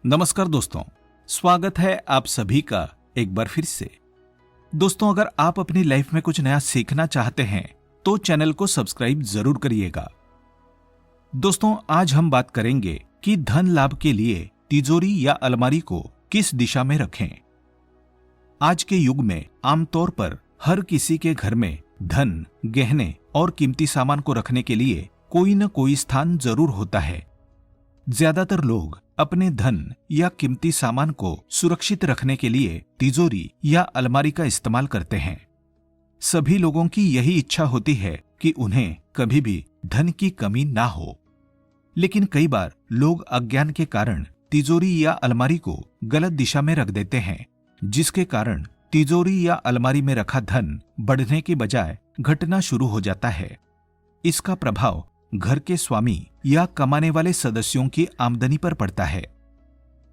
नमस्कार दोस्तों, स्वागत है आप सभी का एक बार फिर से। दोस्तों, अगर आप अपनी लाइफ में कुछ नया सीखना चाहते हैं तो चैनल को सब्सक्राइब जरूर करिएगा। दोस्तों, आज हम बात करेंगे कि धन लाभ के लिए तिजोरी या अलमारी को किस दिशा में रखें। आज के युग में आमतौर पर हर किसी के घर में धन, गहने और कीमती सामान को रखने के लिए कोई न कोई स्थान जरूर होता है। ज्यादातर लोग अपने धन या कीमती सामान को सुरक्षित रखने के लिए तिजोरी या अलमारी का इस्तेमाल करते हैं। सभी लोगों की यही इच्छा होती है कि उन्हें कभी भी धन की कमी ना हो। लेकिन कई बार लोग अज्ञान के कारण तिजोरी या अलमारी को गलत दिशा में रख देते हैं, जिसके कारण तिजोरी या अलमारी में रखा धन बढ़ने के बजाय घटना शुरू हो जाता है। इसका प्रभाव घर के स्वामी या कमाने वाले सदस्यों की आमदनी पर पड़ता है।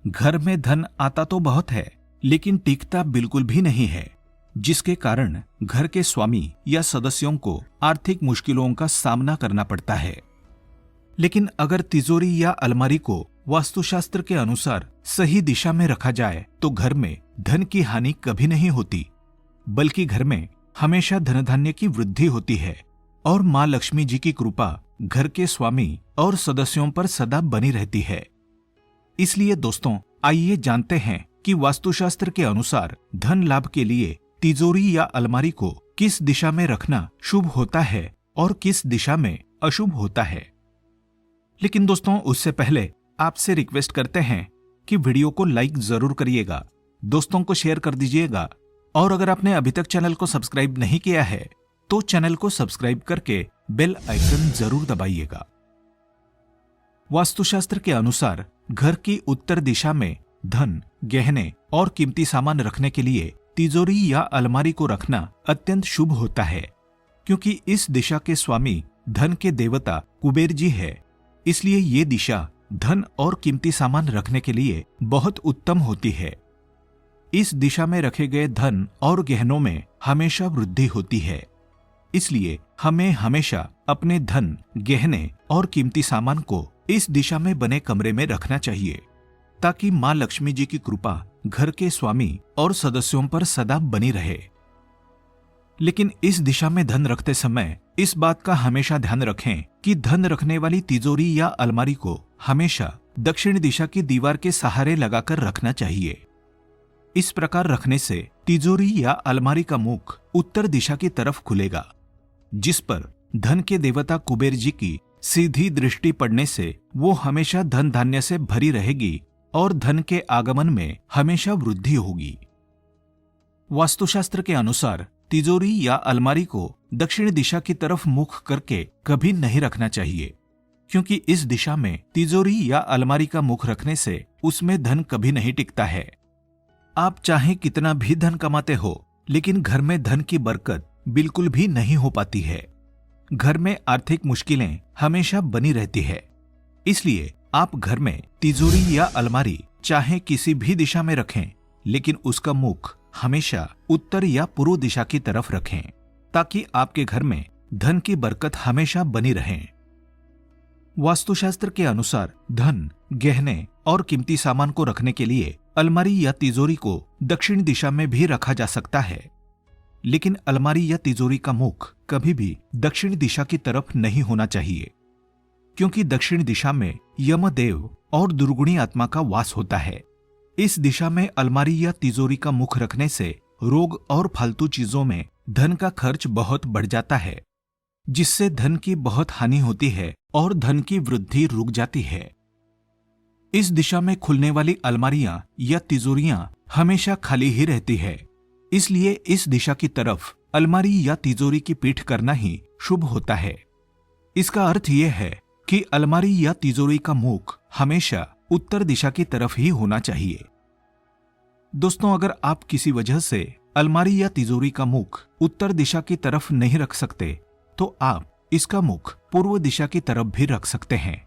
घर में धन आता तो बहुत है, लेकिन टिकता बिल्कुल भी नहीं है, जिसके कारण घर के स्वामी या सदस्यों को आर्थिक मुश्किलों का सामना करना पड़ता है। लेकिन अगर तिजोरी या अलमारी को वास्तुशास्त्र के अनुसार सही दिशा में रखा जाए तो घर में धन की हानि कभी नहीं होती, बल्कि घर में हमेशा धन धान्य की वृद्धि होती है और मां लक्ष्मी जी की कृपा घर के स्वामी और सदस्यों पर सदा बनी रहती है। इसलिए दोस्तों, आइए जानते हैं कि वास्तुशास्त्र के अनुसार धन लाभ के लिए तिजोरी या अलमारी को किस दिशा में रखना शुभ होता है और किस दिशा में अशुभ होता है। लेकिन दोस्तों, उससे पहले आपसे रिक्वेस्ट करते हैं कि वीडियो को लाइक जरूर करिएगा, दोस्तों को शेयर कर दीजिएगा, और अगर आपने अभी तक चैनल को सब्सक्राइब नहीं किया है तो चैनल को सब्सक्राइब करके बेल आइकन जरूर दबाइएगा। वास्तुशास्त्र के अनुसार घर की उत्तर दिशा में धन, गहने और कीमती सामान रखने के लिए तिजोरी या अलमारी को रखना अत्यंत शुभ होता है, क्योंकि इस दिशा के स्वामी धन के देवता कुबेर जी है। इसलिए ये दिशा धन और कीमती सामान रखने के लिए बहुत उत्तम होती है। इस दिशा में रखे गए धन और गहनों में हमेशा वृद्धि होती है। इसलिए हमें हमेशा अपने धन, गहने और कीमती सामान को इस दिशा में बने कमरे में रखना चाहिए, ताकि मां लक्ष्मी जी की कृपा घर के स्वामी और सदस्यों पर सदा बनी रहे। लेकिन इस दिशा में धन रखते समय इस बात का हमेशा ध्यान रखें कि धन रखने वाली तिजोरी या अलमारी को हमेशा दक्षिण दिशा की दीवार के सहारे लगाकर रखना चाहिए। इस प्रकार रखने से तिजोरी या अलमारी का मुख उत्तर दिशा की तरफ खुलेगा, जिस पर धन के देवता कुबेर जी की सीधी दृष्टि पड़ने से वो हमेशा धन धान्य से भरी रहेगी और धन के आगमन में हमेशा वृद्धि होगी। वास्तुशास्त्र के अनुसार तिजोरी या अलमारी को दक्षिण दिशा की तरफ मुख करके कभी नहीं रखना चाहिए, क्योंकि इस दिशा में तिजोरी या अलमारी का मुख रखने से उसमें धन कभी नहीं टिकता है। आप चाहे कितना भी धन कमाते हो, लेकिन घर में धन की बरकत बिल्कुल भी नहीं हो पाती है। घर में आर्थिक मुश्किलें हमेशा बनी रहती है। इसलिए आप घर में तिजोरी या अलमारी चाहे किसी भी दिशा में रखें, लेकिन उसका मुख हमेशा उत्तर या पूर्व दिशा की तरफ रखें, ताकि आपके घर में धन की बरकत हमेशा बनी रहे। वास्तुशास्त्र के अनुसार धन, गहने और कीमती सामान को रखने के लिए अलमारी या तिजोरी को दक्षिण दिशा में भी रखा जा सकता है, लेकिन अलमारी या तिजोरी का मुख कभी भी दक्षिण दिशा की तरफ नहीं होना चाहिए, क्योंकि दक्षिण दिशा में यमदेव और दुर्गुणी आत्मा का वास होता है। इस दिशा में अलमारी या तिजोरी का मुख रखने से रोग और फालतू चीजों में धन का खर्च बहुत बढ़ जाता है, जिससे धन की बहुत हानि होती है और धन की वृद्धि रुक जाती है। इस दिशा में खुलने वाली अलमारियां या तिजोरियां हमेशा खाली ही रहती है। इसलिए इस दिशा की तरफ अलमारी या तिजोरी की पीठ करना ही शुभ होता है। इसका अर्थ यह है कि अलमारी या तिजोरी का मुख हमेशा उत्तर दिशा की तरफ ही होना चाहिए। दोस्तों, अगर आप किसी वजह से अलमारी या तिजोरी का मुख उत्तर दिशा की तरफ नहीं रख सकते, तो आप इसका मुख पूर्व दिशा की तरफ भी रख सकते हैं।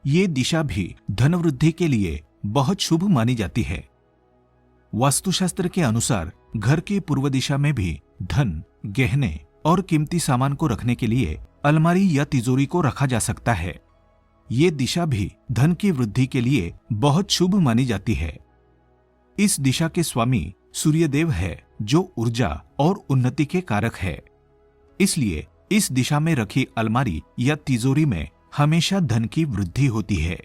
ये दिशा भी धन वृद्धि के लिए बहुत शुभ मानी जाती है। वास्तुशास्त्र के अनुसार घर की पूर्व दिशा में भी धन, गहने और कीमती सामान को रखने के लिए अलमारी या तिजोरी को रखा जा सकता है। ये दिशा भी धन की वृद्धि के लिए बहुत शुभ मानी जाती है। इस दिशा के स्वामी सूर्यदेव है, जो ऊर्जा और उन्नति के कारक है। इसलिए इस दिशा में रखी अलमारी या तिजोरी में हमेशा धन की वृद्धि होती है।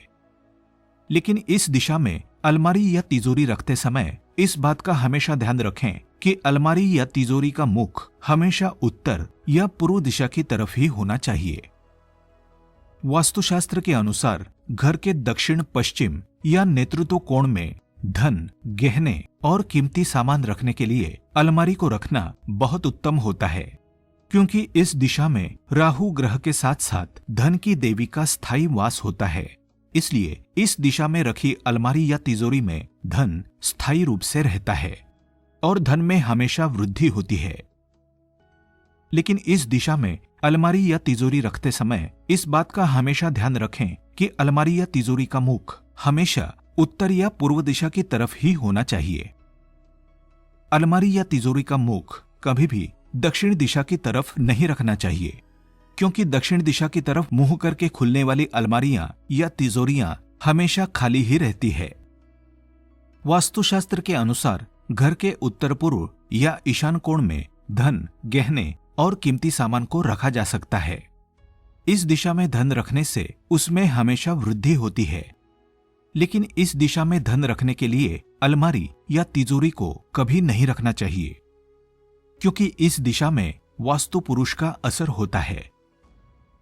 लेकिन इस दिशा में अलमारी या तिजोरी रखते समय इस बात का हमेशा ध्यान रखें कि अलमारी या तिजोरी का मुख हमेशा उत्तर या पूर्व दिशा की तरफ ही होना चाहिए। वास्तुशास्त्र के अनुसार घर के दक्षिण पश्चिम या नेतृत्व कोण में धन, गहने और कीमती सामान रखने के लिए अलमारी को रखना बहुत उत्तम होता है, क्योंकि इस दिशा में राहु ग्रह के साथ साथ धन की देवी का स्थायी वास होता है। इसलिए इस दिशा में रखी अलमारी या तिजोरी में धन स्थायी रूप से रहता है और धन में हमेशा वृद्धि होती है। लेकिन इस दिशा में अलमारी या तिजोरी रखते समय इस बात का हमेशा ध्यान रखें कि अलमारी या तिजोरी का मुख हमेशा उत्तर या पूर्व दिशा की तरफ ही होना चाहिए। अलमारी या तिजोरी का मुख कभी भी दक्षिण दिशा की तरफ नहीं रखना चाहिए, क्योंकि दक्षिण दिशा की तरफ मुंह करके खुलने वाली अलमारियां या तिजोरियां हमेशा खाली ही रहती है। वास्तुशास्त्र के अनुसार घर के उत्तर पूर्व या ईशान कोण में धन, गहने और कीमती सामान को रखा जा सकता है। इस दिशा में धन रखने से उसमें हमेशा वृद्धि होती है। लेकिन इस दिशा में धन रखने के लिए अलमारी या तिजोरी को कभी नहीं रखना चाहिए, क्योंकि इस दिशा में वास्तु पुरुष का असर होता है।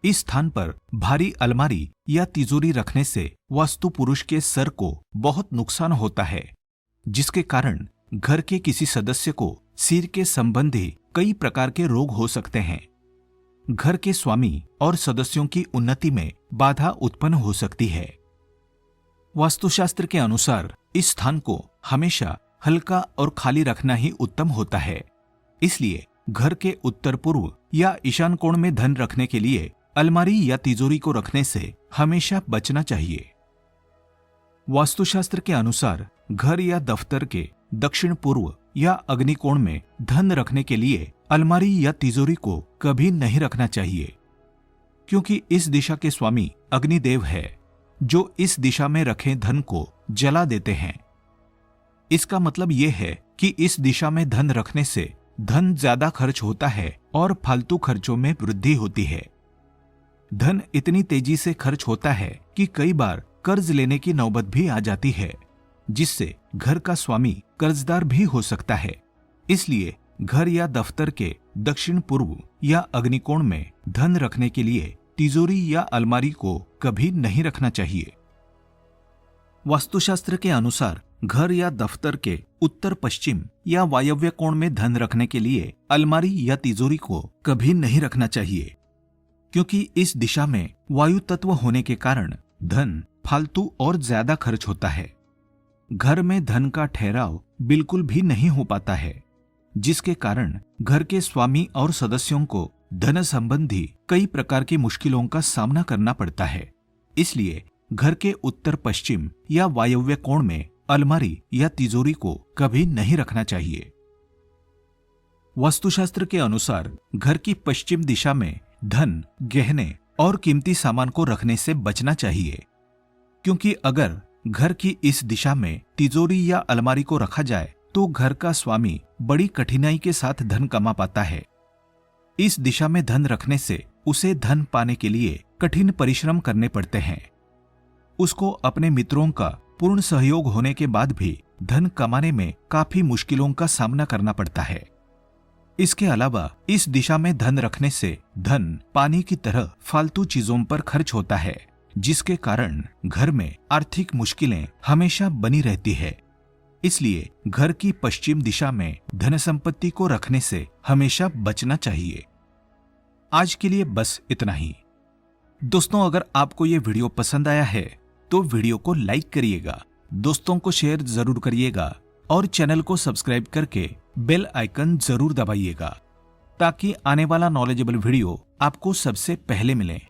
इस स्थान पर भारी अलमारी या तिजोरी रखने से वास्तु पुरुष के सर को बहुत नुकसान होता है, जिसके कारण घर के किसी सदस्य को सिर के संबंधी कई प्रकार के रोग हो सकते हैं। घर के स्वामी और सदस्यों की उन्नति में बाधा उत्पन्न हो सकती है। वास्तुशास्त्र के अनुसार इस स्थान को हमेशा हल्का और खाली रखना ही उत्तम होता है। इसलिए घर के उत्तर पूर्व या ईशान कोण में धन रखने के लिए अलमारी या तिजोरी को रखने से हमेशा बचना चाहिए। वास्तुशास्त्र के अनुसार घर या दफ्तर के दक्षिण पूर्व या अग्निकोण में धन रखने के लिए अलमारी या तिजोरी को कभी नहीं रखना चाहिए, क्योंकि इस दिशा के स्वामी अग्निदेव है, जो इस दिशा में रखे धन को जला देते हैं। इसका मतलब यह है कि इस दिशा में धन रखने से धन ज्यादा खर्च होता है और फालतू खर्चों में वृद्धि होती है। धन इतनी तेजी से खर्च होता है कि कई बार कर्ज लेने की नौबत भी आ जाती है, जिससे घर का स्वामी कर्जदार भी हो सकता है। इसलिए घर या दफ्तर के दक्षिण पूर्व या अग्निकोण में धन रखने के लिए तिजोरी या अलमारी को कभी नहीं रखना चाहिए। वास्तुशास्त्र के अनुसार घर या दफ्तर के उत्तर पश्चिम या वायव्य कोण में धन रखने के लिए अलमारी या तिजोरी को कभी नहीं रखना चाहिए, क्योंकि इस दिशा में वायु तत्व होने के कारण धन फालतू और ज्यादा खर्च होता है। घर में धन का ठहराव बिल्कुल भी नहीं हो पाता है, जिसके कारण घर के स्वामी और सदस्यों को धन संबंधी कई प्रकार की मुश्किलों का सामना करना पड़ता है। इसलिए घर के उत्तर पश्चिम या वायव्य कोण में अलमारी या तिजोरी को कभी नहीं रखना चाहिए। वास्तुशास्त्र के अनुसार घर की पश्चिम दिशा में धन, गहने और कीमती सामान को रखने से बचना चाहिए, क्योंकि अगर घर की इस दिशा में तिजोरी या अलमारी को रखा जाए तो घर का स्वामी बड़ी कठिनाई के साथ धन कमा पाता है। इस दिशा में धन रखने से उसे धन पाने के लिए कठिन परिश्रम करने पड़ते हैं। उसको अपने मित्रों का पूर्ण सहयोग होने के बाद भी धन कमाने में काफी मुश्किलों का सामना करना पड़ता है। इसके अलावा इस दिशा में धन रखने से धन पानी की तरह फालतू चीजों पर खर्च होता है, जिसके कारण घर में आर्थिक मुश्किलें हमेशा बनी रहती है। इसलिए घर की पश्चिम दिशा में धन संपत्ति को रखने से हमेशा बचना चाहिए। आज के लिए बस इतना ही। दोस्तों, अगर आपको ये वीडियो पसंद आया है तो वीडियो को लाइक करिएगा, दोस्तों को शेयर जरूर करिएगा और चैनल को सब्सक्राइब करके बेल आइकन जरूर दबाइएगा, ताकि आने वाला नॉलेजेबल वीडियो आपको सबसे पहले मिले।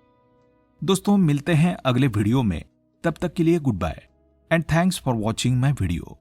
दोस्तों, मिलते हैं अगले वीडियो में। तब तक के लिए goodbye and thanks for watching my video.